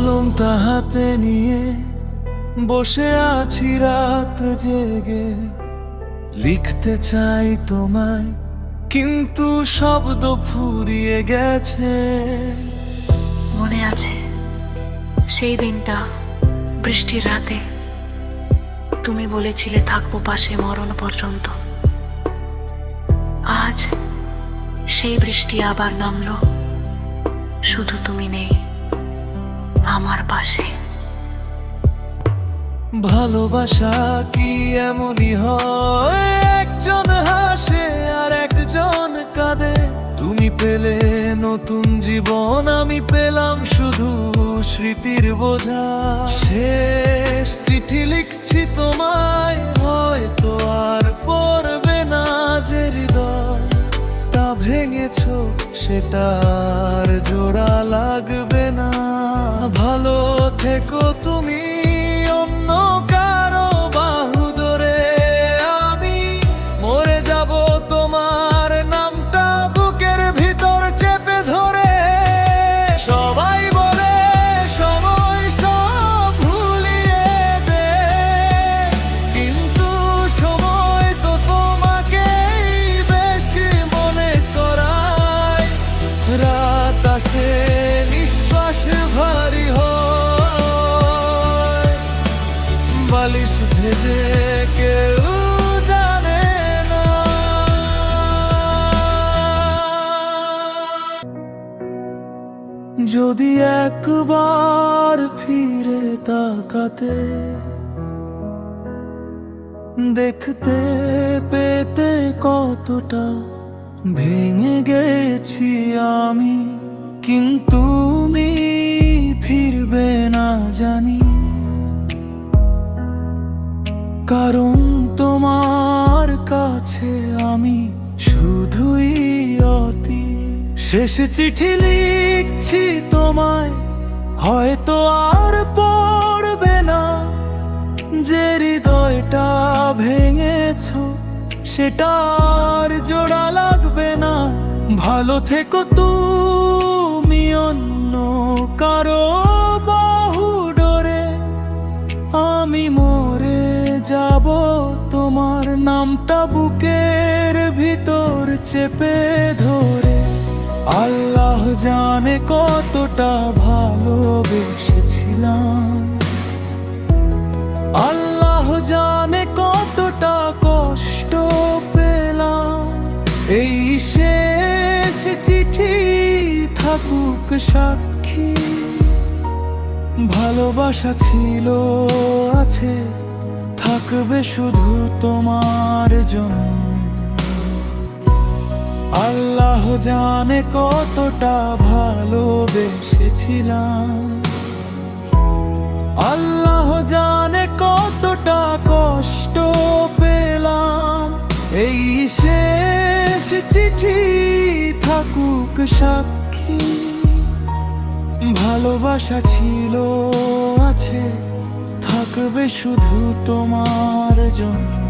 কলমটা হাতে নিয়ে বসে আছি রাত জেগে, লিখতে চাই তোমায় কিন্তু শব্দ ফুরিয়ে গেছে। মনে আছে সেই দিনটা, বৃষ্টির রাতে তুমি বলেছিলে থাকবো পাশে মরণ পর্যন্ত। আজ সেই বৃষ্টি আবার নামলো, শুধু তুমি নেই আমার পাশে। ভালোবাসা কি এমনই হয়, একজন হাসে আর একজন কাঁদে। তুমি পেলে নতুন জীবন, আমি পেলাম শুধু স্মৃতির বোঝা। শেষ চিঠি লিখছি তোমায়, হয়তো আর পড়বে না যে হৃদয় তা ভেঙেছো, সেটা আর জোড়া লাগবে না। ভালো থেকো তুমি অন্য কারো বাহু ধরে, আমি মরে যাব তোমার নামটা বুকের ভিতর চেপে ধরে। সবাই বলে সময় সব ভুলিয়ে দে, কিন্তু সময় তো তোমাকেই বেশি মনে করায়। রাত আসে নিঃশ্বাস ভারী হয়, বালিশ ভেজে কেউ জানে না। যদি একবার ফিরে তাকাতে, দেখতে পেতে কতটা ভেঙে গেছি আমি, কিন্তু তুমি ফিরবে না জানি। কারণ তোমার কাছে আমি শুধুই অতি। শেষ চিঠি লিখছি তোমায়, হয়তো আর পড়বে না। যে হৃদয়টা ভেঙেছো, সেটা আর জোড়া লাগবে না। ভালো থেকো তুমি অন্য কারো বাহু ডোরে, আমি মরে যাব তোমার নামটা বুকের ভিতর চেপে ধরে। আল্লাহ জানে কতটা ভালোবেসেছিলাম, আল্লাহ জানে কতটা কষ্ট পেলাম। এই শেষ চিঠি থাকুক সাক্ষী, ভালোবাসা ছিল আছে, থাকবে শুধু তোমার জন্য। আল্লাহ জানে কতটা ভালোবেসেছিলাম, আল্লাহ জানে কতটা কষ্ট পেলাম। এই শেষ চিঠি থাকুক সাক্ষী, ভালোবাসা ছিল আছে, থাকবে শুধু তোমার জন্য।